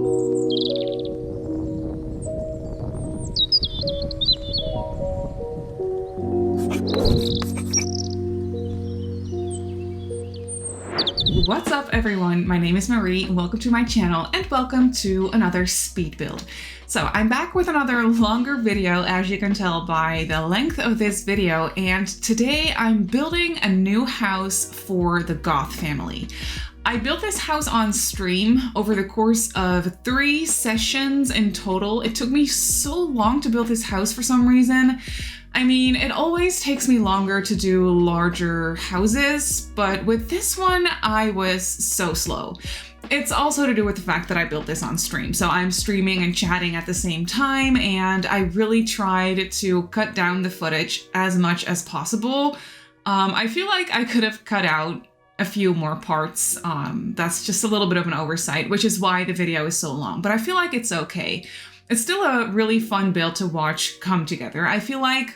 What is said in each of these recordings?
What's up everyone, my name is Marie, welcome to my channel and welcome to another speed build. So I'm back with another longer video, as you can tell by the length of this video, and today I'm building a new house for the Goth family. I built this house on stream over the course of 3 sessions in total. It took me so long to build this house for some reason. I mean, it always takes me longer to do larger houses, but with this one, I was so slow. It's also to do with the fact that I built this on stream. So I'm streaming and chatting at the same time, and I really tried to cut down the footage as much as possible. I feel like I could have cut out a few more parts. That's just a little bit of an oversight, which is why the video is so long, but I feel like it's okay. It's still a really fun build to watch come together, I feel like.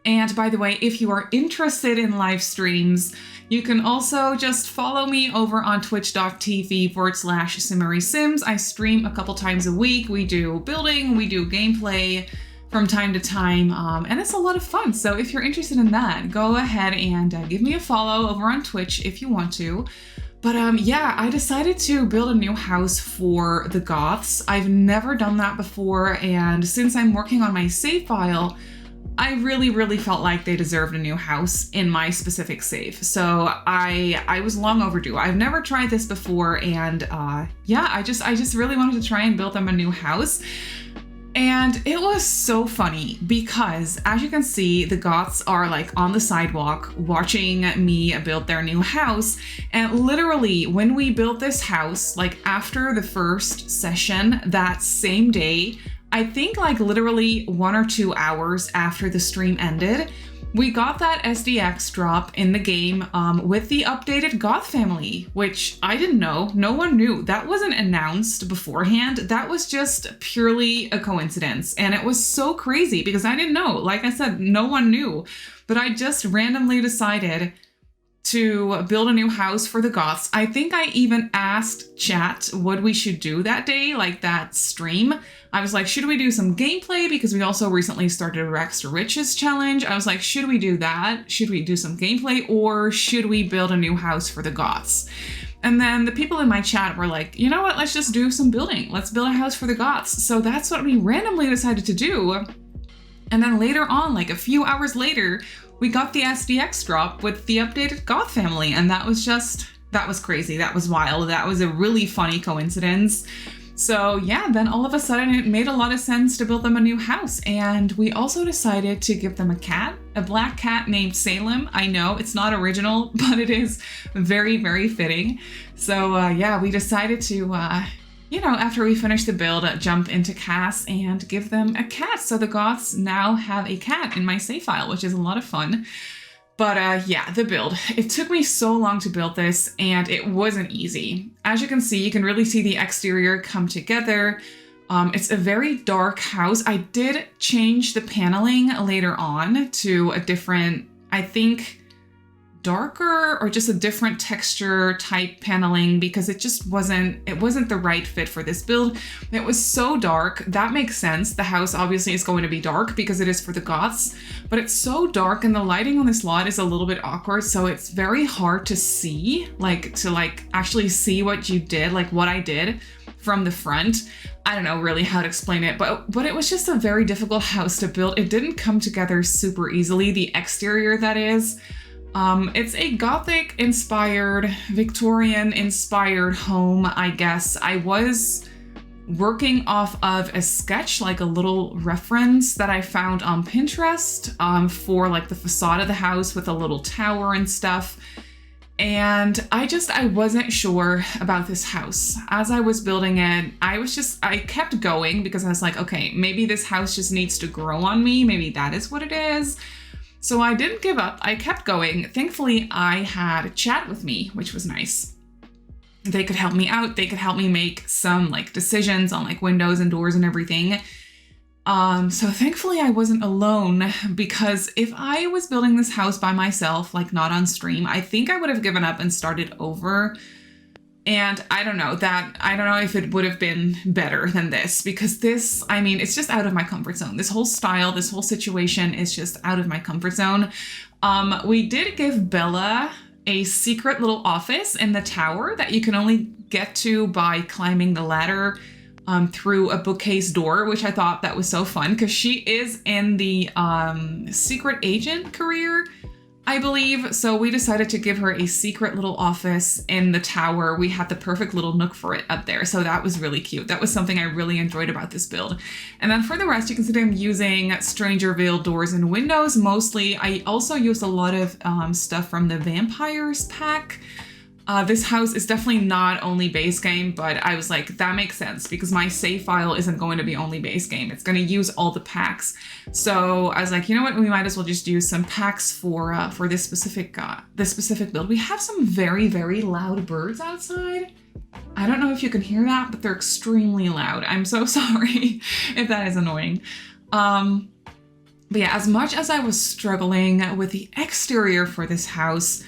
And by the way, if you are interested in live streams, you can also just follow me over on twitch.tv/SimmarySims. I stream a couple times a week. We do building, we do gameplay from time to time, and it's a lot of fun. So if you're interested in that, go ahead and give me a follow over on Twitch if you want to. But yeah, I decided to build a new house for the Goths. I've never done that before, and since I'm working on my save file, I really felt like they deserved a new house in my specific save. So I was long overdue. I've never tried this before, and yeah, I just really wanted to try and build them a new house. And it was so funny because, as you can see, the Goths are like on the sidewalk watching me build their new house. And literally when we built this house, like after the first session that same day, I think like literally 1 or 2 hours after the stream ended, we got that SDX drop in the game with the updated Goth family, which I didn't know. No one knew. That wasn't announced beforehand. That was just purely a coincidence. And it was so crazy because I didn't know. Like I said, no one knew. But I just randomly decided to build a new house for the Goths. I think I even asked chat what we should do that day, like that stream. I was like, should we do some gameplay? Because we also recently started a Rags to Riches challenge. I was like, should we do that? Should we do some gameplay, or should we build a new house for the Goths? And then the people in my chat were like, you know what, let's just do some building. Let's build a house for the Goths. So that's what we randomly decided to do. And then later on, like a few hours later, we got the SDX drop with the updated Goth family. And that was crazy. That was wild. That was a really funny coincidence. So yeah, then all of a sudden it made a lot of sense to build them a new house. And we also decided to give them a cat, a black cat named Salem. I know it's not original, but it is very fitting. So yeah, we decided to, you know, after we finished the build, jump into Cass and give them a cat. So the Goths now have a cat in my save file, which is a lot of fun. But yeah, the build. It took me so long to build this, and it wasn't easy. As you can see, you can really see the exterior come together. It's a very dark house. I did change the paneling later on to a different, I think, darker or just a different texture type paneling because it wasn't the right fit for this build. It was so dark. That makes sense. The house obviously is going to be dark because it is for the Goths, but it's so dark and the lighting on this lot is a little bit awkward, so it's very hard to see, actually see what you did, like what I did from the front. I don't know really how to explain it, but it was just a very difficult house to build. It didn't come together super easily, the exterior that is. It's a Gothic inspired, Victorian inspired home, I guess. I was working off of a sketch, like a little reference that I found on Pinterest, for like the facade of the house with a little tower and stuff. And I wasn't sure about this house. As I was building it, I kept going because I was like, okay, maybe this house just needs to grow on me. Maybe that is what it is. So I didn't give up. I kept going. Thankfully, I had a chat with me, which was nice. They could help me out. They could help me make some like decisions on like windows and doors and everything. So thankfully I wasn't alone, because if I was building this house by myself, like not on stream, I think I would have given up and started over. And I don't know if it would have been better than this, because this, I mean, it's just out of my comfort zone. This whole style, this whole situation is just out of my comfort zone. We did give Bella a secret little office in the tower that you can only get to by climbing the ladder through a bookcase door, which I thought that was so fun because she is in the secret agent career, I believe. So we decided to give her a secret little office in the tower. We had the perfect little nook for it up there. So that was really cute. That was something I really enjoyed about this build. And then for the rest, you can see I'm using Stranger Veil doors and windows mostly. I also used a lot of stuff from the Vampires pack. This house is definitely not only base game, but I was like, that makes sense because my save file isn't going to be only base game. It's going to use all the packs. So I was like, you know what? We might as well just use some packs for this specific build. We have some very, very loud birds outside. I don't know if you can hear that, but they're extremely loud. I'm so sorry if that is annoying. But yeah, as much as I was struggling with the exterior for this house,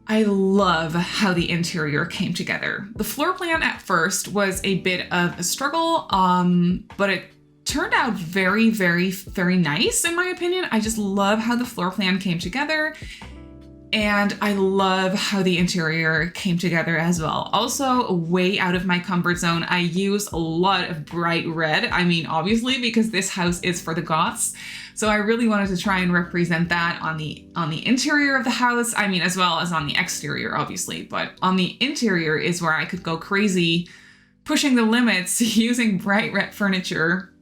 I love how the interior came together. The floor plan at first was a bit of a struggle, but it turned out very, very, very nice in my opinion. I just love how the floor plan came together, and I love how the interior came together as well. Also, way out of my comfort zone, I use a lot of bright red. I mean, obviously, because this house is for the Goths. So I really wanted to try and represent that on the interior of the house. I mean, as well as on the exterior, obviously, but on the interior is where I could go crazy, pushing the limits using bright red furniture.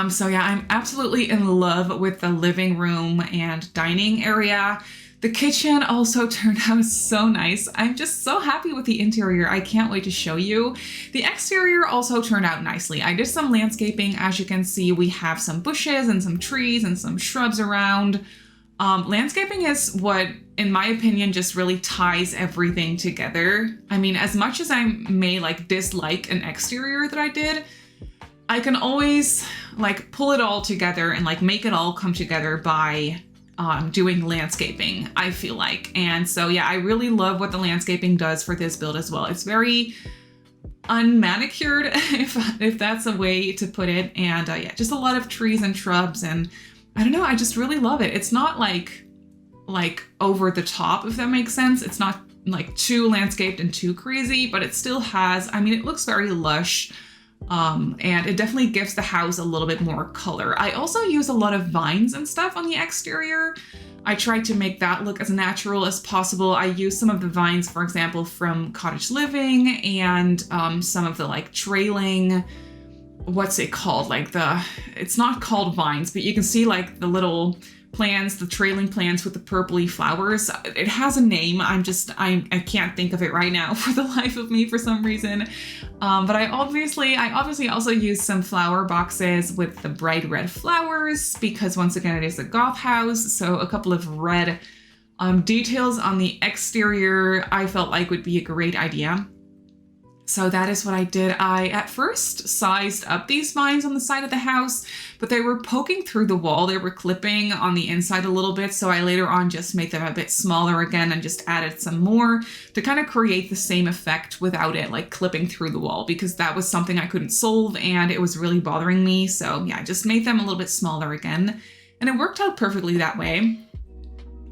So yeah, I'm absolutely in love with the living room and dining area. The kitchen also turned out so nice. I'm just so happy with the interior. I can't wait to show you. The exterior also turned out nicely. I did some landscaping. As you can see, we have some bushes and some trees and some shrubs around. Landscaping is what, in my opinion, just really ties everything together. I mean, as much as I may like dislike an exterior that I did, I can always like pull it all together and like make it all come together by doing landscaping, I feel like. And so yeah, I really love what the landscaping does for this build as well. It's very unmanicured, if that's a way to put it. And yeah, just a lot of trees and shrubs, and I don't know, I just really love it. It's not like over the top, if that makes sense. It's not like too landscaped and too crazy, but it still has, I mean, it looks very lush. And it definitely gives the house a little bit more color. I also use a lot of vines and stuff on the exterior. I tried to make that look as natural as possible. I used some of the vines, for example, from Cottage Living, and some of the like trailing, what's it called? Like it's not called vines, but you can see like the little plants, the trailing plants with the purpley flowers. It has a name. I can't think of it right now for the life of me for some reason. But I obviously also use some flower boxes with the bright red flowers because once again, it is a Goth house. So a couple of red details on the exterior I felt like would be a great idea. So that is what I did. I at first sized up these vines on the side of the house, but they were poking through the wall. They were clipping on the inside a little bit. So I later on just made them a bit smaller again and just added some more to kind of create the same effect without it like clipping through the wall, because that was something I couldn't solve and it was really bothering me. So yeah, I just made them a little bit smaller again, and it worked out perfectly that way.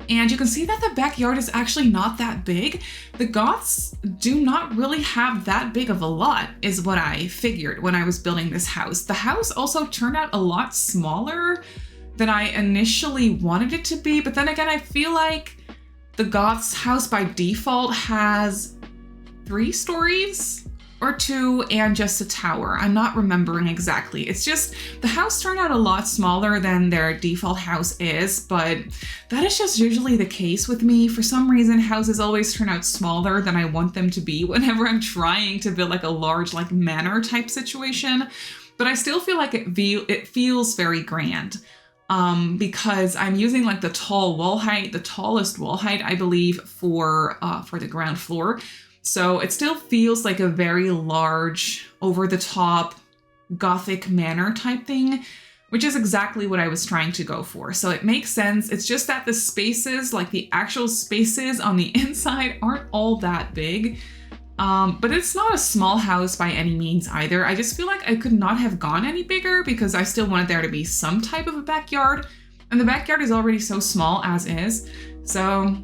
And you can see that the backyard is actually not that big. The Goths do not really have that big of a lot, is what I figured when I was building this house. The house also turned out a lot smaller than I initially wanted it to be. But then again, I feel like the Goths house by default has 3 stories or 2 and just a tower. I'm not remembering exactly. It's just the house turned out a lot smaller than their default house is, but that is just usually the case with me. For some reason, houses always turn out smaller than I want them to be whenever I'm trying to build like a large like manor type situation. But I still feel like it feels very grand. Because I'm using like the tall wall height, the tallest wall height, I believe, for the ground floor. So it still feels like a very large, over-the-top, Gothic manor type thing, which is exactly what I was trying to go for. So it makes sense. It's just that the spaces, like the actual spaces on the inside, aren't all that big. But it's not a small house by any means either. I just feel like I could not have gone any bigger because I still wanted there to be some type of a backyard. And the backyard is already so small as is. So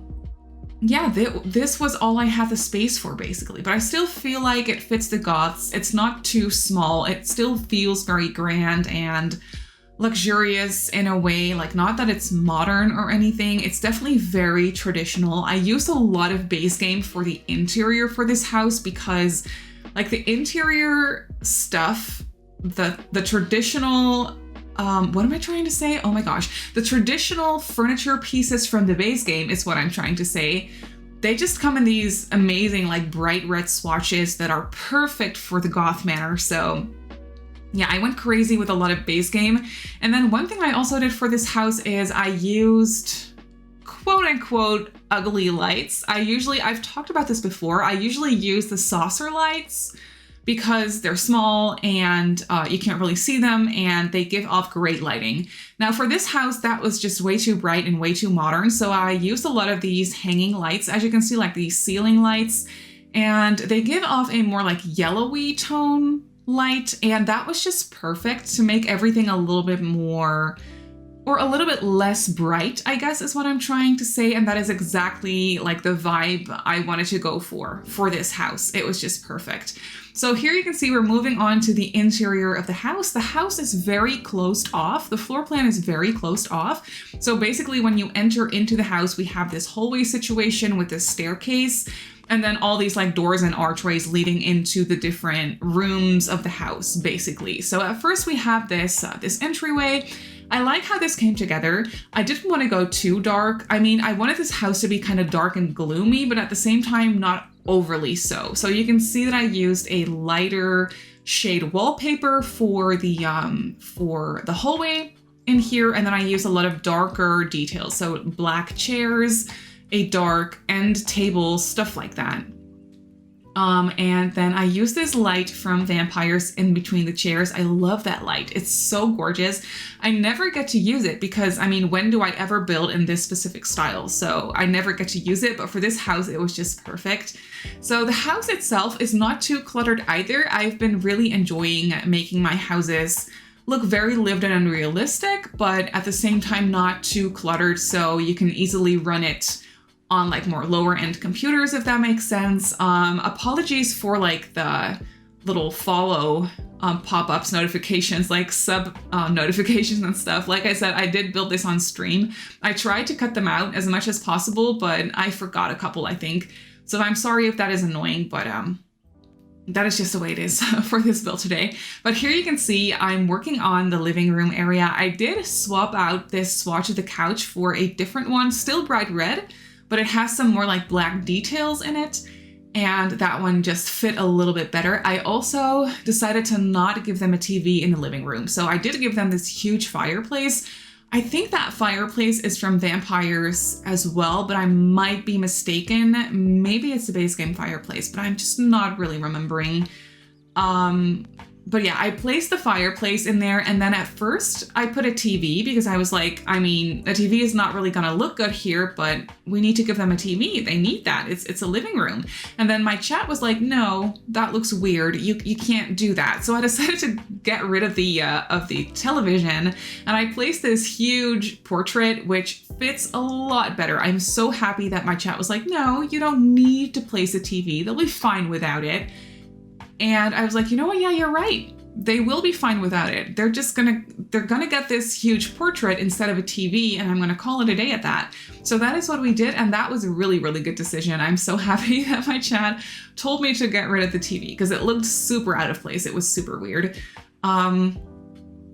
yeah, this was all I had the space for basically. But I still feel like it fits the Goths. It's not too small. It still feels very grand and luxurious in a way, like not that it's modern or anything. It's definitely very traditional. I used a lot of base game for the interior for this house because like the interior stuff, the traditional, what am I trying to say? Oh my gosh. The traditional furniture pieces from the base game is what I'm trying to say. They just come in these amazing like bright red swatches that are perfect for the Goth Manor. So yeah, I went crazy with a lot of base game. And then one thing I also did for this house is I used quote unquote ugly lights. I've talked about this before. I usually use the saucer lights because they're small and you can't really see them and they give off great lighting. Now for this house, that was just way too bright and way too modern. So I used a lot of these hanging lights, as you can see, like these ceiling lights, and they give off a more like yellowy tone light, and that was just perfect to make everything a little bit more, or a little bit less bright, I guess is what I'm trying to say. And that is exactly like the vibe I wanted to go for this house. It was just perfect. So here you can see we're moving on to the interior of the house. The house is very closed off. The floor plan is very closed off. So basically when you enter into the house, we have this hallway situation with this staircase, and then all these like doors and archways leading into the different rooms of the house, basically. So at first we have this entryway. I like how this came together. I didn't want to go too dark. I mean, I wanted this house to be kind of dark and gloomy, but at the same time, not overly so. So you can see that I used a lighter shade wallpaper for the hallway in here. And then I used a lot of darker details. So black chairs, a dark end table, stuff like that. And then I use this light from Vampires in between the chairs. I love that light. It's so gorgeous. I never get to use it because, I mean, when do I ever build in this specific style? So I never get to use it, but for this house, it was just perfect. So the house itself is not too cluttered either. I've been really enjoying making my houses look very lived in and realistic, but at the same time, not too cluttered. So you can easily run it on like more lower end computers, if that makes sense. Apologies for like the little follow pop-ups notifications, like sub notifications and stuff. Like I said, I did build this on stream. I tried to cut them out as much as possible, but I forgot a couple, I think. So I'm sorry if that is annoying, but that is just the way it is for this build today. But here you can see I'm working on the living room area. I did swap out this swatch of the couch for a different one, still bright red, but it has some more like black details in it. And that one just fit a little bit better. I also decided to not give them a TV in the living room. So I did give them this huge fireplace. I think that fireplace is from Vampires as well, but I might be mistaken. Maybe it's the base game fireplace, but I'm just not really remembering. But yeah, I placed the fireplace in there, and then at first I put a TV because I was like, I mean, the TV is not really gonna look good here, but we need to give them a TV. They need that. It's a living room. And then my chat was like, no, that looks weird. You can't do that. So I decided to get rid of the television, and I placed this huge portrait, which fits a lot better. I'm so happy that my chat was like, no, you don't need to place a TV. They'll be fine without it. And I was like, you know what? Yeah, you're right. They will be fine without it. They're gonna get this huge portrait instead of a TV, and I'm gonna call it a day at that. So that is what we did, and that was a really, really good decision. I'm so happy that my chat told me to get rid of the TV because it looked super out of place. It was super weird.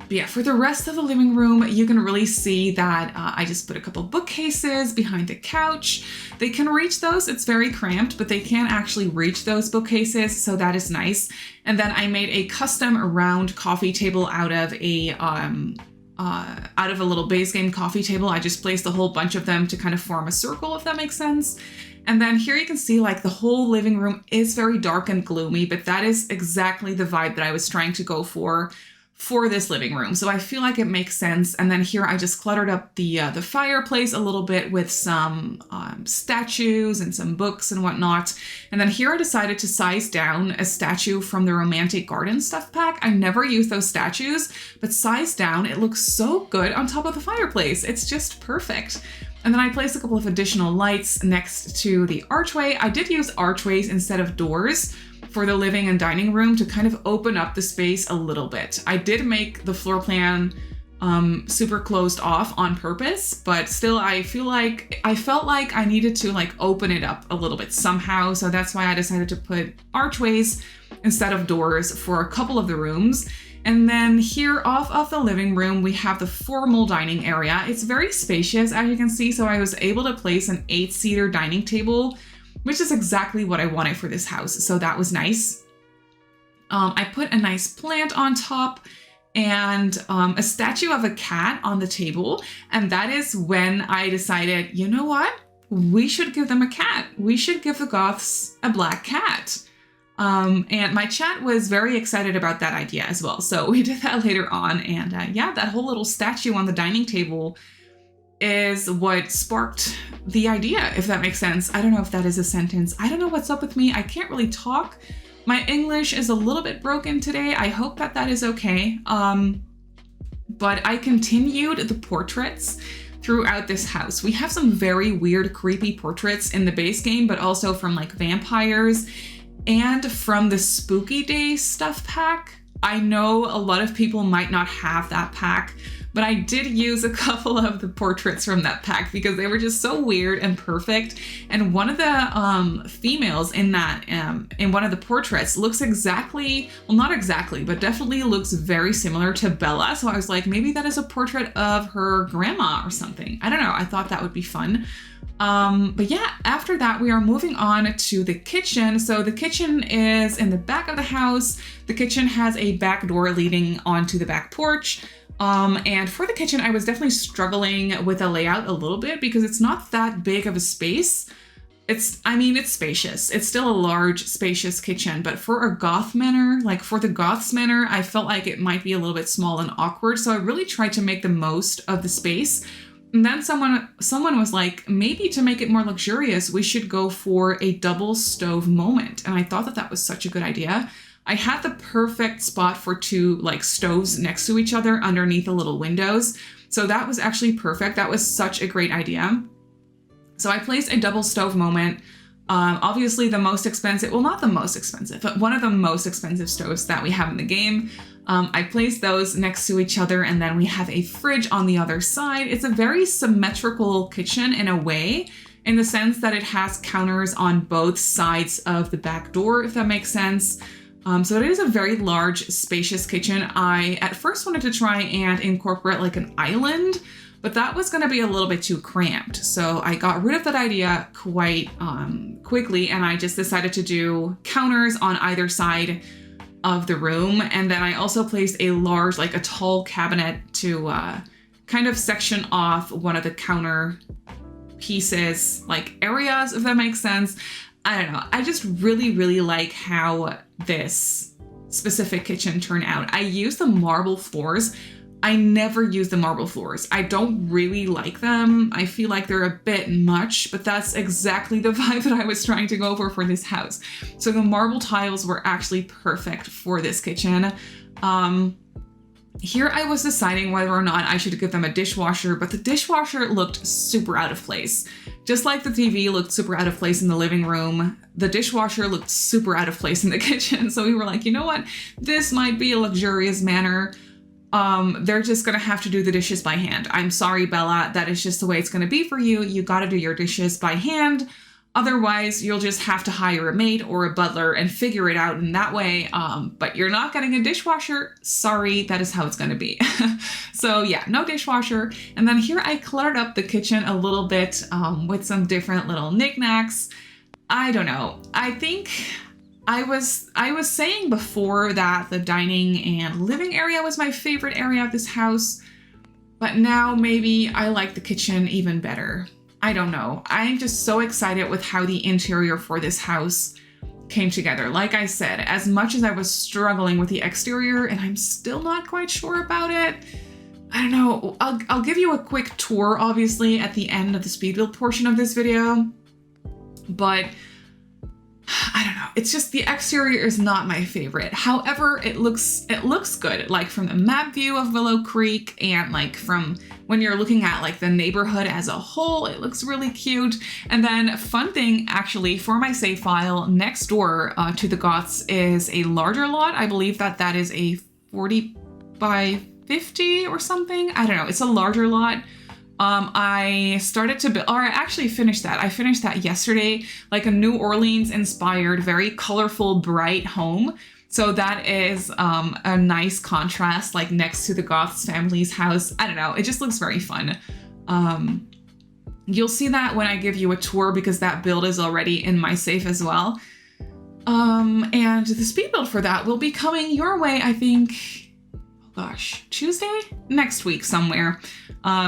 But yeah, for the rest of the living room, you can really see that I just put a couple bookcases behind the couch. They can reach those. It's very cramped, but they can actually reach those bookcases, so that is nice. And then I made a custom round coffee table out of a little base game coffee table. I just placed a whole bunch of them to kind of form a circle, if that makes sense. And then here you can see like the whole living room is very dark and gloomy, but that is exactly the vibe that I was trying to go for for this living room. So I feel like it makes sense. And then here I just cluttered up the fireplace a little bit with some statues and some books and whatnot. And then here I decided to size down a statue from the Romantic Garden stuff pack. I never use those statues, but sized down, it looks so good on top of the fireplace. It's just perfect. And then I placed a couple of additional lights next to the archway. I did use archways instead of doors for the living and dining room to kind of open up the space a little bit. I did make the floor plan super closed off on purpose, but still I felt like I needed to like open it up a little bit somehow. So that's why I decided to put archways instead of doors for a couple of the rooms. And then here off of the living room, we have the formal dining area. It's very spacious, as you can see. So I was able to place an 8-seater dining table, which is exactly what I wanted for this house. So that was nice. I put a nice plant on top and a statue of a cat on the table. And that is when I decided, you know what? We should give them a cat. We should give the Goths a black cat. And my chat was very excited about that idea as well. So we did that later on. And yeah, that whole little statue on the dining table is what sparked the idea, if that makes sense. I don't know if that is a sentence. I don't know what's up with me. I can't really talk. My English is a little bit broken today. I hope that that is okay. But I continued the portraits throughout this house. We have some very weird, creepy portraits in the base game, but also from like vampires and from the Spooky Days stuff pack. I know a lot of people might not have that pack, but I did use a couple of the portraits from that pack because they were just so weird and perfect. And one of the females in that, in one of the portraits looks exactly, well, not exactly, but definitely looks very similar to Bella. So I was like, maybe that is a portrait of her grandma or something. I don't know. I thought that would be fun. But yeah, after that, we are moving on to the kitchen. So the kitchen is in the back of the house. The kitchen has a back door leading onto the back porch. And for the kitchen, I was definitely struggling with the layout a little bit because it's not that big of a space. It's spacious. It's still a large, spacious kitchen, but for a Goth manor, like for the Goths manor, I felt like it might be a little bit small and awkward. So I really tried to make the most of the space. And then someone was like, maybe to make it more luxurious, we should go for a double stove moment. And I thought that that was such a good idea. I had the perfect spot for two like stoves next to each other underneath the little windows. So that was actually perfect. That was such a great idea. So I placed a double stove moment. Obviously the most expensive, well, not the most expensive, but one of the most expensive stoves that we have in the game. I placed those next to each other, and then we have a fridge on the other side. It's a very symmetrical kitchen in a way, in the sense that it has counters on both sides of the back door, if that makes sense. So it is a very large, spacious kitchen. I at first wanted to try and incorporate like an island, but that was going to be a little bit too cramped. So I got rid of that idea quite quickly, and I just decided to do counters on either side of the room. And then I also placed a large, like a tall cabinet to kind of section off one of the counter pieces, like areas, if that makes sense. I don't know. I just really, really like how this specific kitchen turned out. I used the marble floors. I never use the marble floors. I don't really like them. I feel like they're a bit much, but that's exactly the vibe that I was trying to go for this house. So the marble tiles were actually perfect for this kitchen. Here I was deciding whether or not I should give them a dishwasher, but the dishwasher looked super out of place. Just like the TV looked super out of place in the living room, the dishwasher looked super out of place in the kitchen. So we were like, you know what? This might be a luxurious manor. They're just gonna have to do the dishes by hand. I'm sorry, Bella, that is just the way it's gonna be for you. You gotta do your dishes by hand. Otherwise, you'll just have to hire a maid or a butler and figure it out in that way. But you're not getting a dishwasher. Sorry, that is how it's gonna be. So yeah, no dishwasher. And then here I cluttered up the kitchen a little bit with some different little knickknacks. I don't know. I think I was saying before that the dining and living area was my favorite area of this house, but now maybe I like the kitchen even better. I don't know. I'm just so excited with how the interior for this house came together. Like I said, as much as I was struggling with the exterior, and I'm still not quite sure about it, I don't know, I'll give you a quick tour, obviously, at the end of the speed build portion of this video, but I don't know, it's just the exterior is not my favorite. However, it looks good, like from the map view of Willow Creek and like from when you're looking at like the neighborhood as a whole, it looks really cute. And then a fun thing actually for my save file, next door to the Goths is a larger lot. I believe that is a 40 by 50 or something. I don't know, it's a larger lot. I started to build, or I actually finished that. I finished that yesterday, like a New Orleans inspired, very colorful, bright home. So that is a nice contrast, like next to the Goths family's house. I don't know, it just looks very fun. You'll see that when I give you a tour because that build is already in my save as well. And the speed build for that will be coming your way, I think, gosh, Tuesday? Next week somewhere.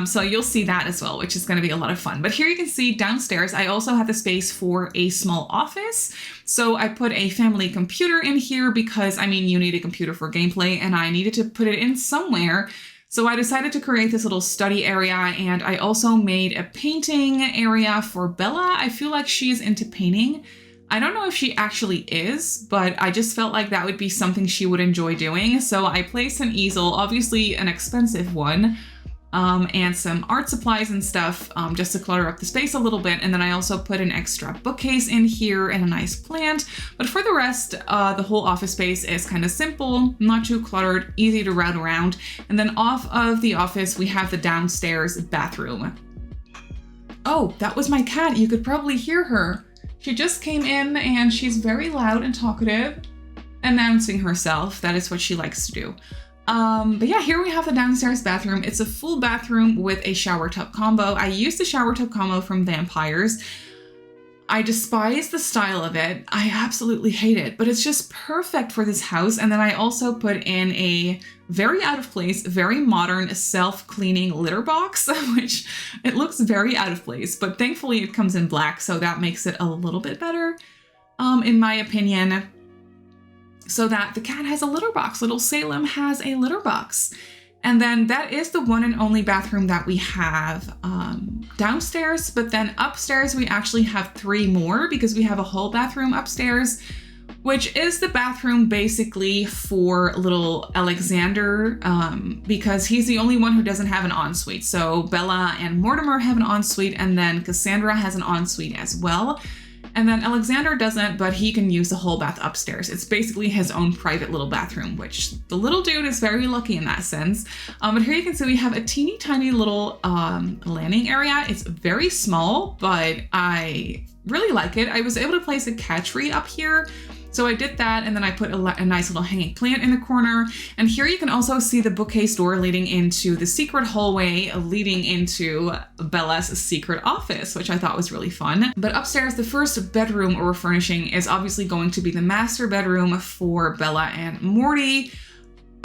So you'll see that as well, which is going to be a lot of fun. But here you can see downstairs, I also have the space for a small office. So I put a family computer in here because, I mean, you need a computer for gameplay and I needed to put it in somewhere. So I decided to create this little study area, and I also made a painting area for Bella. I feel like she's into painting. I don't know if she actually is, but I just felt like that would be something she would enjoy doing. So I placed an easel, obviously an expensive one, and some art supplies and stuff just to clutter up the space a little bit. And then I also put an extra bookcase in here and a nice plant. But for the rest, the whole office space is kind of simple, not too cluttered, easy to route around. And then off of the office, we have the downstairs bathroom. Oh, that was my cat. You could probably hear her. She just came in and she's very loud and talkative, announcing herself. That is what she likes to do. But yeah, here we have the downstairs bathroom. It's a full bathroom with a shower tub combo. I used the shower tub combo from Vampires. I despise the style of it. I absolutely hate it, but it's just perfect for this house. And then I also put in a very out of place, very modern self-cleaning litter box, which it looks very out of place, but thankfully it comes in black, so that makes it a little bit better, in my opinion. So that the cat has a litter box. Little Salem has a litter box. And then that is the one and only bathroom that we have downstairs. But then upstairs, we actually have 3 more because we have a whole bathroom upstairs, which is the bathroom basically for little Alexander, because he's the only one who doesn't have an ensuite. So Bella and Mortimer have an ensuite, and then Cassandra has an ensuite as well. And then Alexander doesn't, but he can use the whole bath upstairs. It's basically his own private little bathroom, which the little dude is very lucky in that sense. But here you can see we have a teeny tiny little landing area. It's very small, but I really like it. I was able to place a cat tree up here. So I did that, and then I put a nice little hanging plant in the corner. And here you can also see the bookcase door leading into the secret hallway leading into Bella's secret office, which I thought was really fun. But upstairs, the first bedroom we're furnishing is obviously going to be the master bedroom for Bella and Morty.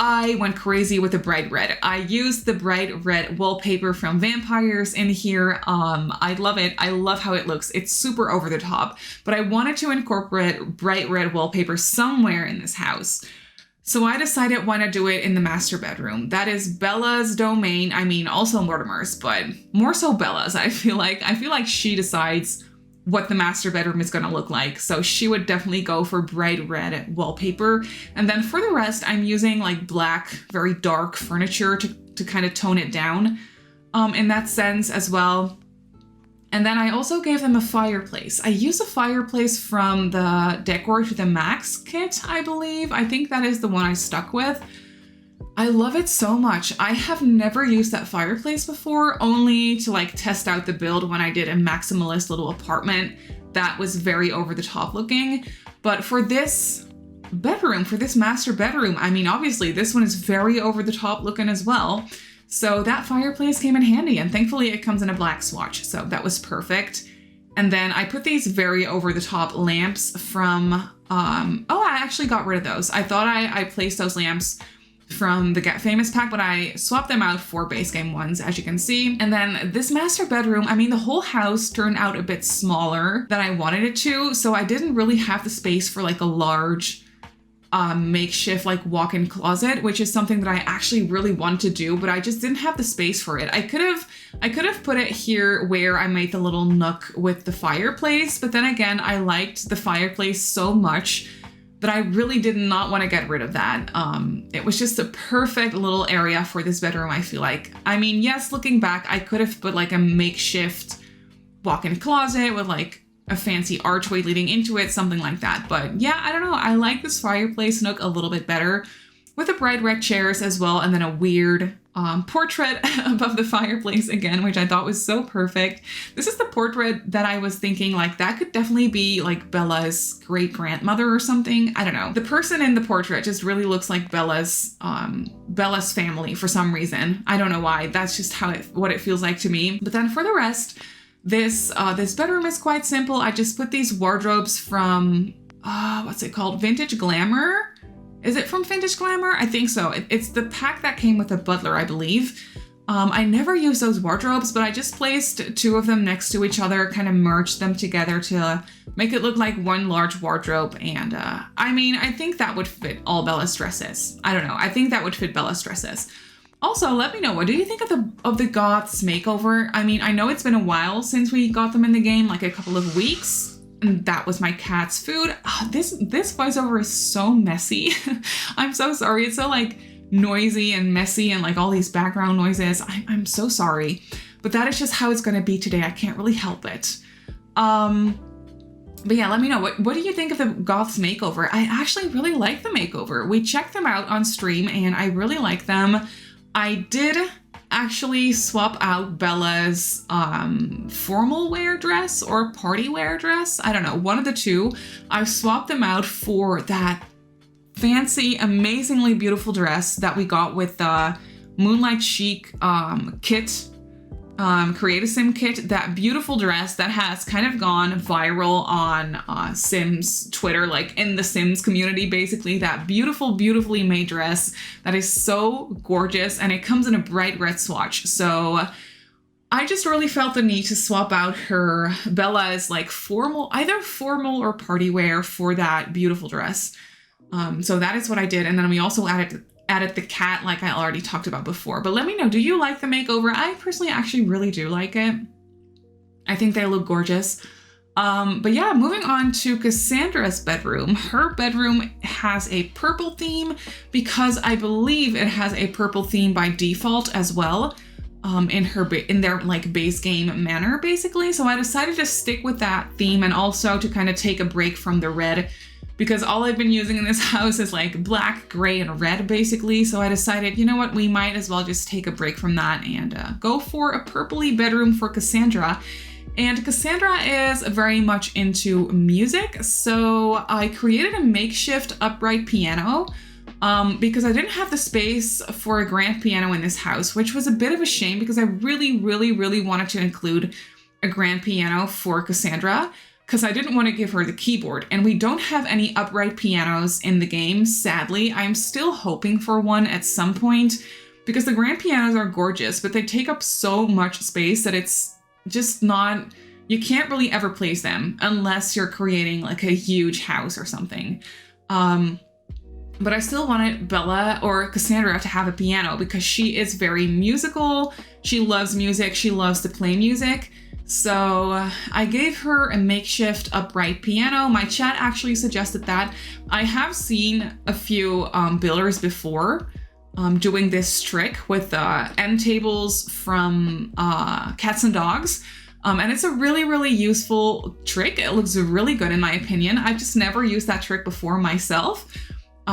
I went crazy with the bright red. I used the bright red wallpaper from Vampires in here. I love it. I love how it looks. It's super over the top, but I wanted to incorporate bright red wallpaper somewhere in this house. So I decided why not do it in the master bedroom. That is Bella's domain. I mean, also Mortimer's, but more so Bella's. I feel like she decides what the master bedroom is going to look like. So she would definitely go for bright red wallpaper. And then for the rest, I'm using like black, very dark furniture to kind of tone it down in that sense as well. And then I also gave them a fireplace. I used a fireplace from the Decor to the Max kit, I believe. I think that is the one I stuck with. I love it so much. I have never used that fireplace before, only to like test out the build when I did a maximalist little apartment that was very over the top looking. But for this bedroom, for this master bedroom, I mean, obviously this one is very over the top looking as well. So that fireplace came in handy, and thankfully it comes in a black swatch. So that was perfect. And then I put these very over the top lamps from, oh, I actually got rid of those. I thought I placed those lamps from the Get Famous pack, but I swapped them out for base game ones, as you can see. And then this master bedroom, I mean, the whole house turned out a bit smaller than I wanted it to, so I didn't really have the space for like a large makeshift like walk-in closet, which is something that I actually really want to do, but I just didn't have the space for it. I could have put it here where I made the little nook with the fireplace, but then again, I liked the fireplace so much that I really did not want to get rid of that. It was just a perfect little area for this bedroom, I feel like. I mean, yes, looking back, I could have put like a makeshift walk-in closet with like a fancy archway leading into it, something like that. But yeah, I don't know. I like this fireplace nook a little bit better with the bright red chairs as well. And then a weird portrait above the fireplace again, which I thought was so perfect. This is the portrait that I was thinking like that could definitely be like Bella's great grandmother or something. I don't know. The person in the portrait just really looks like Bella's family for some reason. I don't know why. That's just what it feels like to me. But then for the rest, this bedroom is quite simple. I just put these wardrobes from, what's it called? Vintage Glamour? Is it from Vintage Glamour? I think so. It's the pack that came with the butler, I believe. I never use those wardrobes, but I just placed two of them next to each other, kind of merged them together to make it look like one large wardrobe. And I mean, I think that would fit all Bella's dresses. I don't know. I think that would fit Bella's dresses. Also, let me know, what do you think of the Goth's makeover? I mean, I know it's been a while since we got them in the game, like a couple of weeks, and that was my cat's food. This voiceover is so messy. I'm so sorry. It's so like noisy and messy and like all these background noises. I'm so sorry, but that is just how it's gonna be today. I can't really help it. But yeah, let me know, what do you think of the Goth's makeover? I actually really like the makeover. We checked them out on stream and I really like them. I did actually swap out Bella's formal wear dress or party wear dress. I don't know, one of the two. I swapped them out for that fancy, amazingly beautiful dress that we got with the Moonlight Chic kit, Create a Sim kit. That beautiful dress that has kind of gone viral on Sims Twitter, like in the Sims community, basically. That beautiful, beautifully made dress that is so gorgeous, and it comes in a bright red swatch. So I just really felt the need to swap out Bella's like either formal or party wear for that beautiful dress. So that is what I did. And then we also added the cat, like I already talked about before. But let me know, do you like the makeover? I personally actually really do like it. I think they look gorgeous. But yeah, moving on to Cassandra's bedroom. Her bedroom has a purple theme because I believe it has a purple theme by default as well. In their like base game Manor, basically. So I decided to stick with that theme and also to kind of take a break from the red, because all I've been using in this house is like black, gray, and red, basically. So I decided, you know what, we might as well just take a break from that and go for a purpley bedroom for Cassandra. And Cassandra is very much into music, so I created a makeshift upright piano because I didn't have the space for a grand piano in this house, which was a bit of a shame because I really, really, really wanted to include a grand piano for Cassandra, because I didn't want to give her the keyboard. And we don't have any upright pianos in the game, sadly. I'm still hoping for one at some point, because the grand pianos are gorgeous, but they take up so much space that it's just not, you can't really ever place them unless you're creating like a huge house or something. But I still wanted Bella or Cassandra to have a piano because she is very musical. She loves music. She loves to play music. So I gave her a makeshift upright piano. My chat actually suggested that. I have seen a few builders before doing this trick with end tables from Cats and Dogs. And it's a really, really useful trick. It looks really good in my opinion. I've just never used that trick before myself.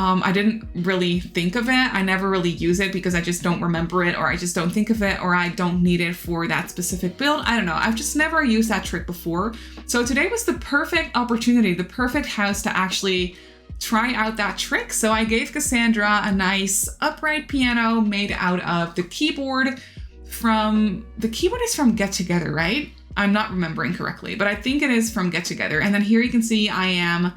I didn't really think of it. I never really use it because I just don't remember it, or I just don't think of it, or I don't need it for that specific build. I don't know. I've just never used that trick before. So today was the perfect opportunity, the perfect house to actually try out that trick. So I gave Cassandra a nice upright piano made out of the keyboard is from Get Together, right? I'm not remembering correctly, but I think it is from Get Together. And then here you can see I am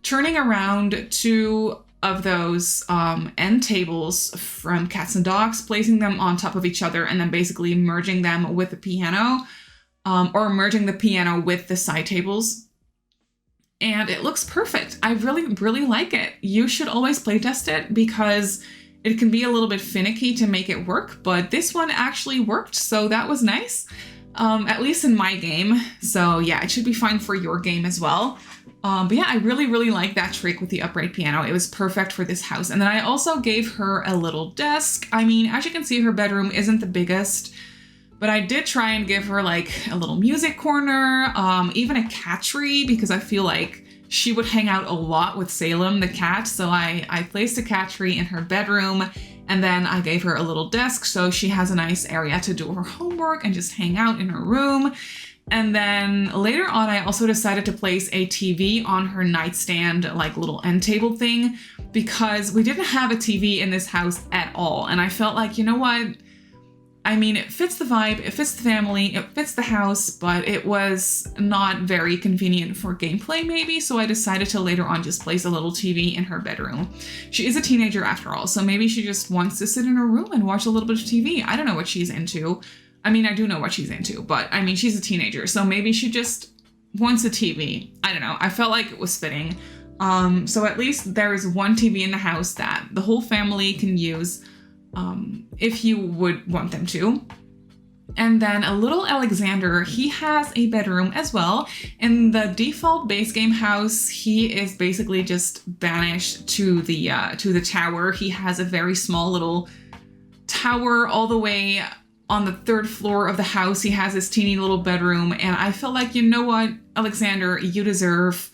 turning around to of those end tables from Cats and Dogs, placing them on top of each other, and then basically merging them with the piano, or merging the piano with the side tables. And it looks perfect. I really, really like it. You should always playtest it because it can be a little bit finicky to make it work, but this one actually worked, so that was nice. At least in my game. So yeah, it should be fine for your game as well. But yeah, I really, really like that trick with the upright piano. It was perfect for this house. And then I also gave her a little desk. I mean, as you can see, her bedroom isn't the biggest, but I did try and give her like a little music corner, even a cat tree, because I feel like she would hang out a lot with Salem, the cat. So I placed a cat tree in her bedroom, and then I gave her a little desk so she has a nice area to do her homework and just hang out in her room. And then later on, I also decided to place a TV on her nightstand, like little end table thing, because we didn't have a TV in this house at all. And I felt like, you know what? I mean, it fits the vibe, it fits the family, it fits the house, but it was not very convenient for gameplay maybe, so I decided to later on just place a little TV in her bedroom. She is a teenager after all, so maybe she just wants to sit in her room and watch a little bit of TV. I don't know what she's into. I mean, I do know what she's into, but I mean, she's a teenager, so maybe she just wants a TV. I don't know. I felt like it was fitting. So at least there is one TV in the house that the whole family can use if you would want them to. And then a little Alexander, he has a bedroom as well. In the default base game house, he is basically just banished to the tower. He has a very small little tower all the way on the 3rd floor of the house. He has his teeny little bedroom, and I felt like, you know what, Alexander, you deserve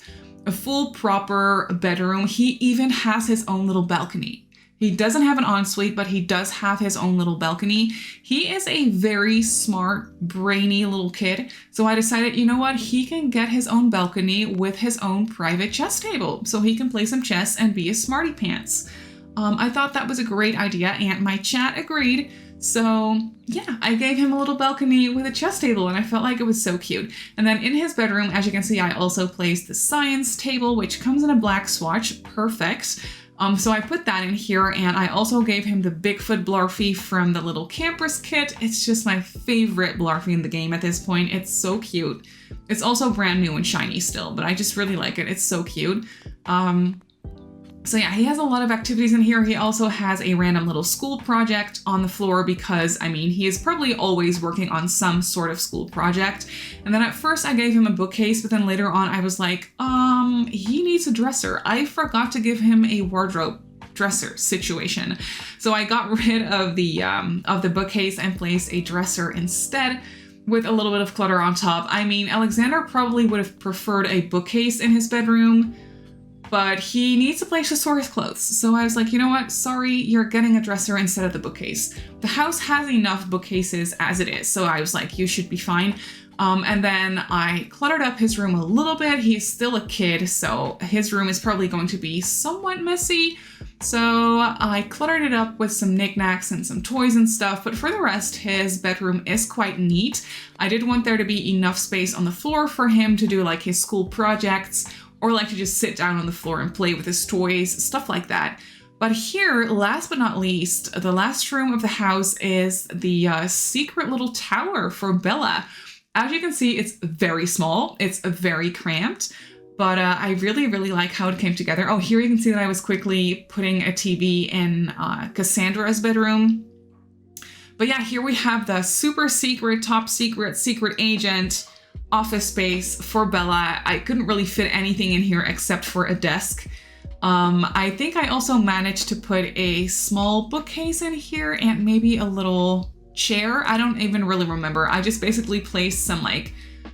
a full proper bedroom. He even has his own little balcony. He doesn't have an ensuite, but he does have his own little balcony. He is a very smart, brainy little kid. So I decided, you know what, he can get his own balcony with his own private chess table. So he can play some chess and be a smarty pants. I thought that was a great idea, and my chat agreed. So yeah, I gave him a little balcony with a chess table, and I felt like it was so cute. And then in his bedroom, as you can see, I also placed the science table, which comes in a black swatch. Perfect. So I put that in here, and I also gave him the Bigfoot Blarfy from the little campers kit. It's just my favorite Blarfy in the game at this point. It's so cute. It's also brand new and shiny still, but I just really like it. It's so cute. So yeah, he has a lot of activities in here. He also has a random little school project on the floor because, I mean, he is probably always working on some sort of school project. And then at first I gave him a bookcase, but then later on I was like, he needs a dresser. I forgot to give him a wardrobe dresser situation. So I got rid of the bookcase and placed a dresser instead, with a little bit of clutter on top. I mean, Alexander probably would have preferred a bookcase in his bedroom, but he needs a place to store his clothes. So I was like, you know what? Sorry, you're getting a dresser instead of the bookcase. The house has enough bookcases as it is. So I was like, you should be fine. And then I cluttered up his room a little bit. He's still a kid, so his room is probably going to be somewhat messy. So I cluttered it up with some knickknacks and some toys and stuff, but for the rest, his bedroom is quite neat. I did want there to be enough space on the floor for him to do like his school projects, or like to just sit down on the floor and play with his toys, stuff like that. But here, last but not least, the last room of the house is the secret little tower for Bella. As you can see, it's very small, it's very cramped, but I really, really like how it came together. Oh, here you can see that I was quickly putting a TV in Cassandra's bedroom. But yeah, here we have the super secret, top secret, secret agent office space for Bella. I couldn't really fit anything in here except for a desk. I think I also managed to put a small bookcase in here and maybe a little chair. I don't even really remember. I just basically placed some like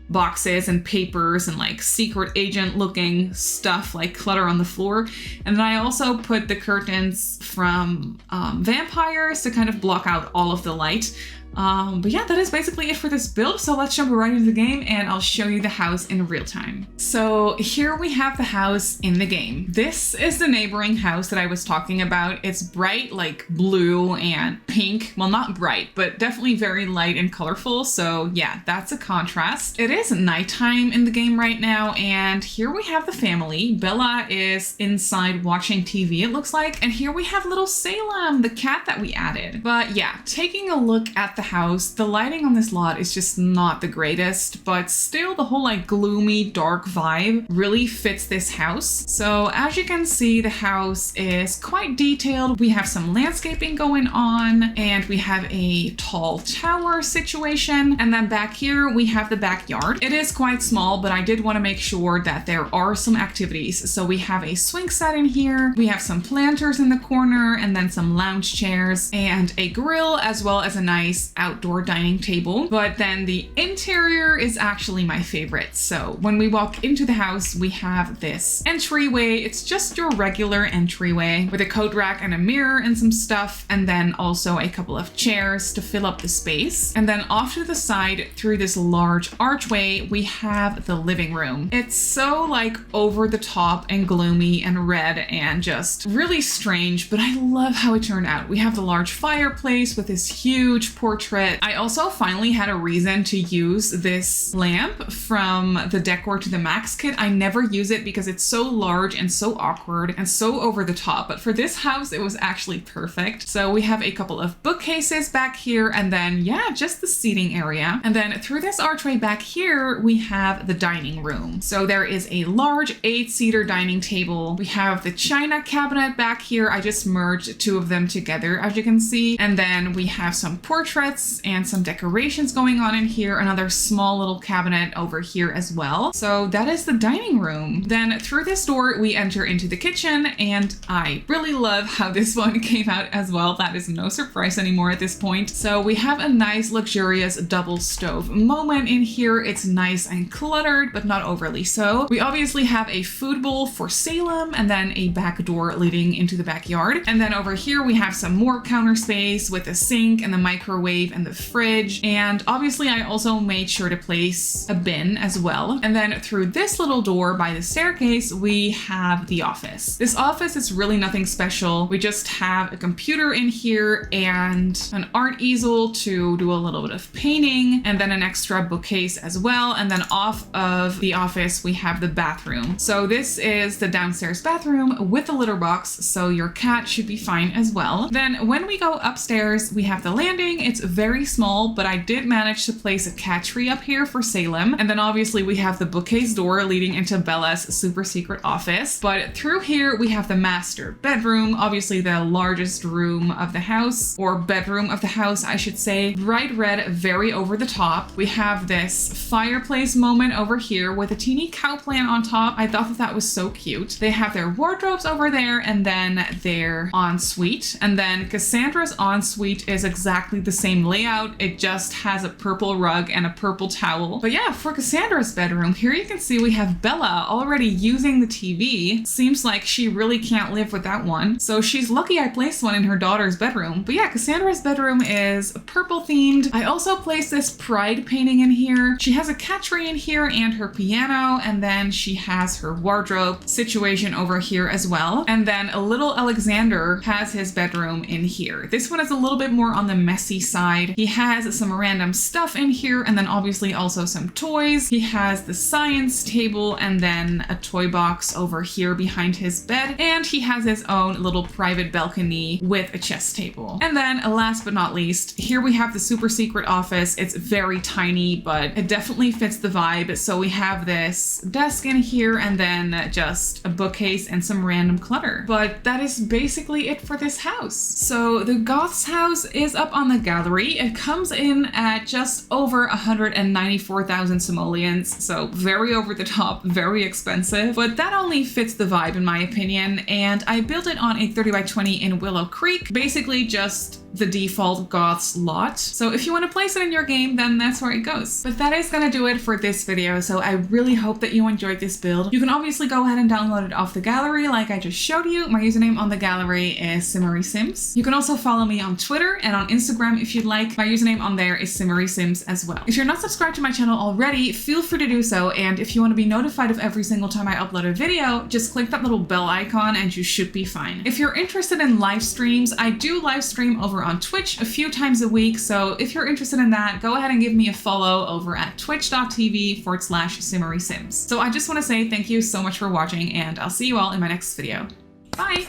boxes and papers and like secret agent looking stuff like clutter on the floor. And then I also put the curtains from vampires to kind of block out all of the light. But yeah, that is basically it for this build. So let's jump right into the game and I'll show you the house in real time. So here we have the house in the game. This is the neighboring house that I was talking about. It's bright, like blue and pink. Well, not bright, but definitely very light and colorful. So yeah, that's a contrast. It is nighttime in the game right now, and here we have the family. Bella is inside watching TV, it looks like, and here we have little Salem, the cat that we added. But yeah, taking a look at the house, the lighting on this lot is just not the greatest, but still the whole like gloomy, dark vibe really fits this house. So as you can see, the house is quite detailed. We have some landscaping going on, and we have a tall tower situation. And then back here, we have the backyard. It is quite small, but I did want to make sure that there are some activities. So we have a swing set in here. We have some planters in the corner, and then some lounge chairs and a grill, as well as a nice outdoor dining table. But then the interior is actually my favorite. So when we walk into the house, we have this entryway. It's just your regular entryway with a coat rack and a mirror and some stuff, and then also a couple of chairs to fill up the space. And then off to the side through this large archway, we have the living room. It's so like over the top and gloomy and red and just really strange, but I love how it turned out. We have the large fireplace with this huge portrait. I also finally had a reason to use this lamp from the Decor to the Max kit. I never use it because it's so large and so awkward and so over the top, but for this house it was actually perfect. So we have a couple of bookcases back here, and then yeah, just the seating area. And then through this archway back here, we have the dining room. So there is a large 8-seater dining table. We have the china cabinet back here. I just merged two of them together, as you can see. And then we have some portraits and some decorations going on in here. Another small little cabinet over here as well. So that is the dining room. Then through this door, we enter into the kitchen, and I really love how this one came out as well. That is no surprise anymore at this point. So we have a nice luxurious double stove moment in here. It's nice and cluttered, but not overly so. We obviously have a food bowl for Salem, and then a back door leading into the backyard. And then over here we have some more counter space with a sink and the microwave and the fridge. And obviously I also made sure to place a bin as well. And then through this little door by the staircase, we have the office. This office is really nothing special. We just have a computer in here and an art easel to do a little bit of painting, and then an extra bookcase as well. And then off of the office, we have the bathroom. So this is the downstairs bathroom with a litter box, so your cat should be fine as well. Then when we go upstairs, we have the landing. It's very small, but I did manage to place a cat tree up here for Salem. And then obviously we have the bookcase door leading into Bella's super secret office. But through here, we have the master bedroom, obviously the largest room of the house, or bedroom of the house, I should say. Bright red, very over the top. We have this fireplace moment over here with a teeny cow plant on top. I thought that was so cute. They have their wardrobes over there, and then their ensuite. And then Cassandra's ensuite is exactly the same layout. It just has a purple rug and a purple towel. But yeah, for Cassandra's bedroom, here you can see we have Bella already using the TV. Seems like she really can't live without one. So she's lucky I placed one in her daughter's bedroom. But yeah, Cassandra's bedroom is purple themed. I also placed this pride painting in here. She has a cat tree in here and her piano, and then she has her wardrobe situation over here as well. And then a little Alexander has his bedroom in here. This one is a little bit more on the messy side. He has some random stuff in here, and then obviously also some toys. He has the science table and then a toy box over here behind his bed, and he has his own little private balcony with a chess table. And then last but not least, here we have the super secret office. It's very tiny, but it definitely fits the vibe. So we have this desk in here, and then just a bookcase and some random clutter. But that is basically it for this house. So the Goth's house is up on the gallery. It comes in at just over 194,000 simoleons, so very over the top, very expensive, but that only fits the vibe in my opinion. And I built it on a 30x20 in Willow Creek, basically just the default Goth's lot. So if you want to place it in your game, then that's where it goes. But that is gonna do it for this video. So I really hope that you enjoyed this build. You can obviously go ahead and download it off the gallery like I just showed you. My username on the gallery is simmarysims. You can also follow me on Twitter and on Instagram if you'd like. My username on there is simmarysims as well. If you're not subscribed to my channel already, feel free to do so. And if you want to be notified of every single time I upload a video, just click that little bell icon and you should be fine. If you're interested in live streams, I do live stream over on Twitch a few times a week. So if you're interested in that, go ahead and give me a follow over at twitch.tv/SimmarySims. So I just want to say thank you so much for watching, and I'll see you all in my next video. Bye!